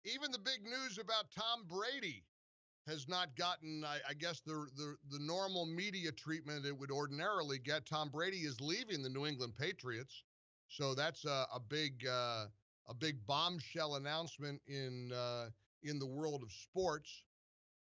Even the big news about Tom Brady has not gotten, I guess, the normal media treatment it would ordinarily get. Tom Brady is leaving the New England Patriots, so that's a big bombshell announcement in the world of sports.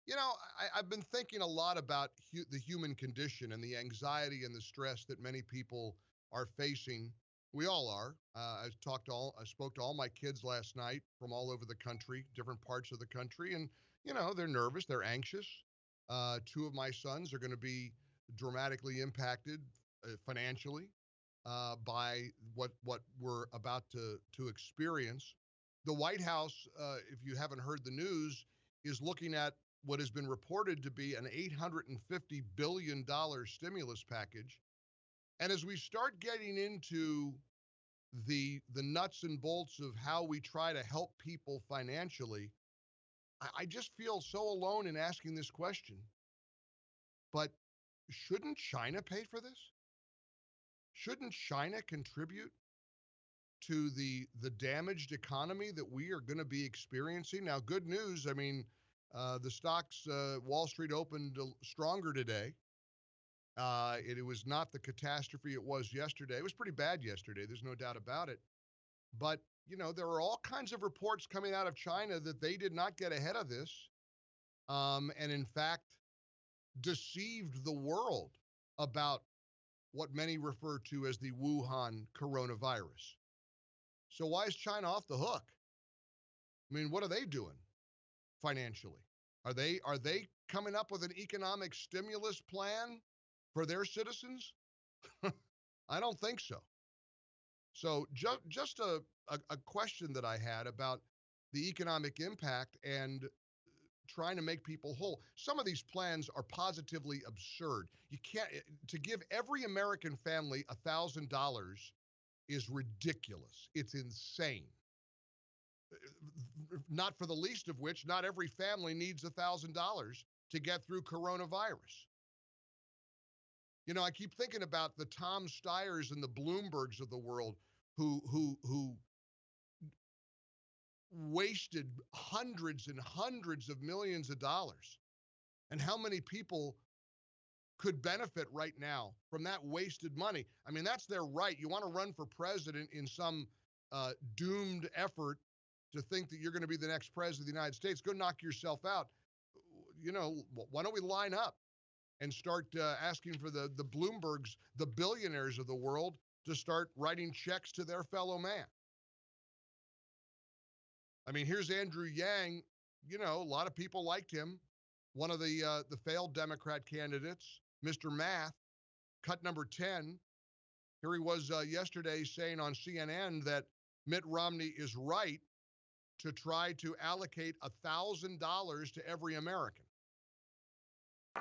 You know, I've been thinking a lot about the human condition and the anxiety and the stress that many people are facing. We all are. I spoke to all my kids last night from all over the country, different parts of the country, and they're nervous, they're anxious. Two of my sons are going to be dramatically impacted financially by what we're about to experience. The White House, if you haven't heard the news, is looking at what has been reported to be an $850 billion stimulus package. And as we start getting into the nuts and bolts of how we try to help people financially, I just feel so alone in asking this question. But shouldn't China pay for this? Shouldn't China contribute to the damaged economy that we are going to be experiencing? Now, good news. I mean, the stocks, Wall Street opened stronger today. It was not the catastrophe it was yesterday. It was pretty bad yesterday. There's no doubt about it. But, there are all kinds of reports coming out of China that they did not get ahead of this. And in fact, deceived the world about what many refer to as the Wuhan coronavirus. So why is China off the hook? I mean, what are they doing financially? Are they coming up with an economic stimulus plan for their citizens? I don't think so. So just a question that I had about the economic impact and trying to make people whole. Some of these plans are positively absurd. You can't, to give every American family $1,000 is ridiculous. It's insane. Not for the least of which, not every family needs $1,000 to get through coronavirus. I keep thinking about the Tom Steyers and the Bloombergs of the world who wasted hundreds and hundreds of millions of dollars, and how many people could benefit right now from that wasted money. I mean, that's their right. You want to run for president in some doomed effort to think that you're going to be the next president of the United States, go knock yourself out. Why don't we line up and start asking for the Bloombergs, the billionaires of the world, to start writing checks to their fellow man? I mean, here's Andrew Yang. A lot of people liked him. One of the failed Democrat candidates, Mr. Math, cut number 10. Here he was yesterday saying on CNN that Mitt Romney is right to try to allocate $1,000 to every American.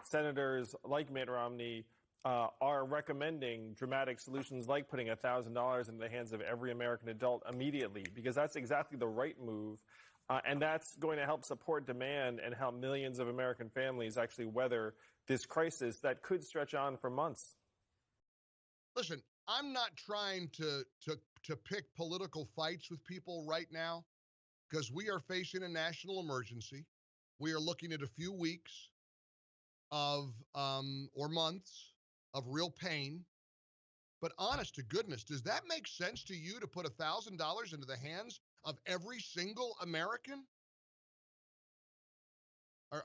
Senators like Mitt Romney are recommending dramatic solutions like putting $1,000 into the hands of every American adult immediately, because that's exactly the right move. And that's going to help support demand and help millions of American families actually weather this crisis that could stretch on for months. Listen, I'm not trying to pick political fights with people right now, because we are facing a national emergency. We are looking at a few weeks of or months of real pain. But honest to goodness, does that make sense to you to put $1,000 into the hands of every single American?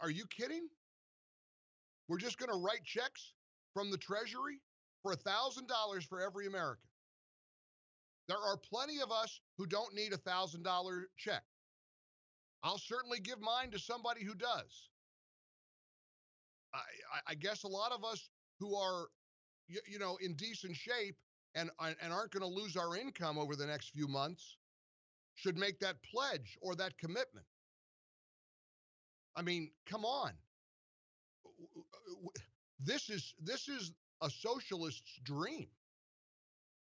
Are you kidding? We're just going to write checks from the Treasury for $1,000 for every American. There are plenty of us who don't need a $1,000 check. I'll certainly give mine to somebody who does. I guess a lot of us who are, in decent shape and aren't going to lose our income over the next few months should make that pledge or that commitment. I mean, come on. This is a socialist's dream.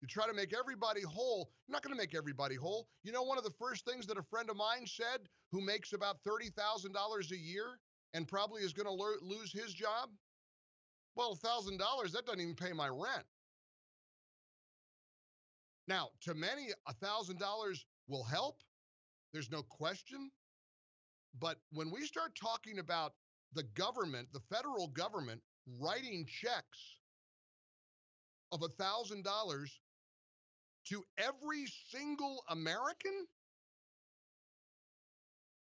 You try to make everybody whole. You're not going to make everybody whole. One of the first things that a friend of mine said, who makes about $30,000 a year and probably is going to lose his job? Well, $1,000, that doesn't even pay my rent. Now, to many, $1,000 will help. There's no question. But when we start talking about the government, the federal government, writing checks of $1,000 to every single American,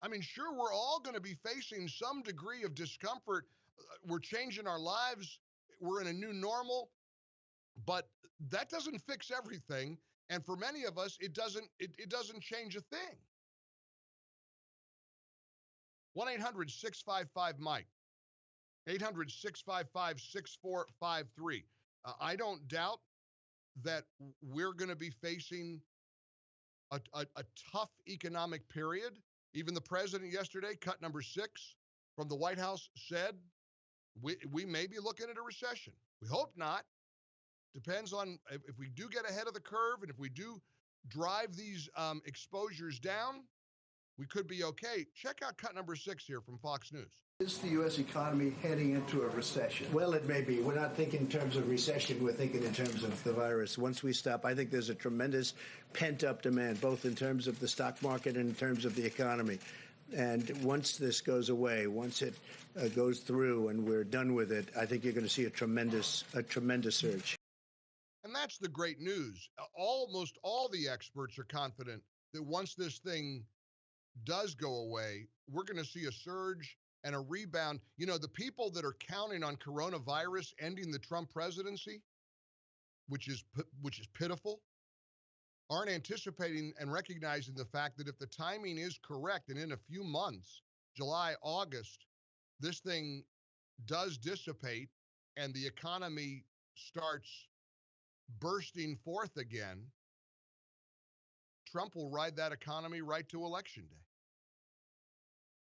I mean, sure, we're all going to be facing some degree of discomfort. We're changing our lives. We're in a new normal, but that doesn't fix everything. And for many of us, it doesn't change a thing. 1-800-655-MIKE, 800-655-6453. I don't doubt that we're going to be facing a tough economic period. Even the president yesterday, cut number 6 from the White House, said we may be looking at a recession. We hope not. Depends on if we do get ahead of the curve and if we do drive these exposures down, we could be okay. Check out cut number 6 here from Fox News. Is the U.S. economy heading into a recession? Well, it may be. We're not thinking in terms of recession. We're thinking in terms of the virus. Once we stop, I think there's a tremendous pent-up demand, both in terms of the stock market and in terms of the economy. And once this goes away, once it goes through and we're done with it, I think you're going to see a tremendous surge. And that's the great news. Almost all the experts are confident that once this thing does go away, we're going to see a surge and a rebound. You know, the people that are counting on coronavirus ending the Trump presidency, which is pitiful, aren't anticipating and recognizing the fact that if the timing is correct and in a few months, July, August, this thing does dissipate and the economy starts bursting forth again, Trump will ride that economy right to Election Day.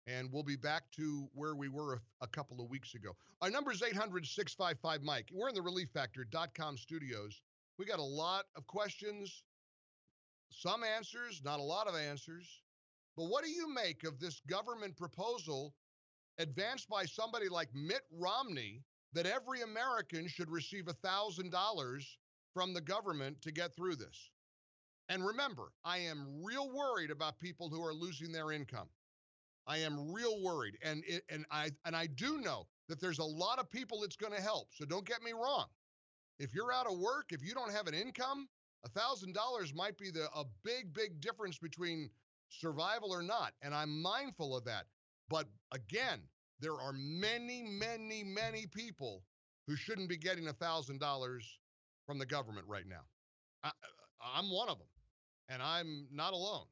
And we'll be back to where we were a couple of weeks ago. Our number is 800-655-MIKE. We're in the ReliefFactor.com studios. We got a lot of questions, some answers, not a lot of answers. But what do you make of this government proposal advanced by somebody like Mitt Romney that every American should receive $1,000 from the government to get through this? And remember, I am real worried about people who are losing their income. I am real worried. And I do know that there's a lot of people it's going to help. So don't get me wrong. If you're out of work, if you don't have an income, $1,000 might be a big difference between survival or not. And I'm mindful of that. But again, there are many people who shouldn't be getting $1,000 from the government right now. I'm one of them, and I'm not alone.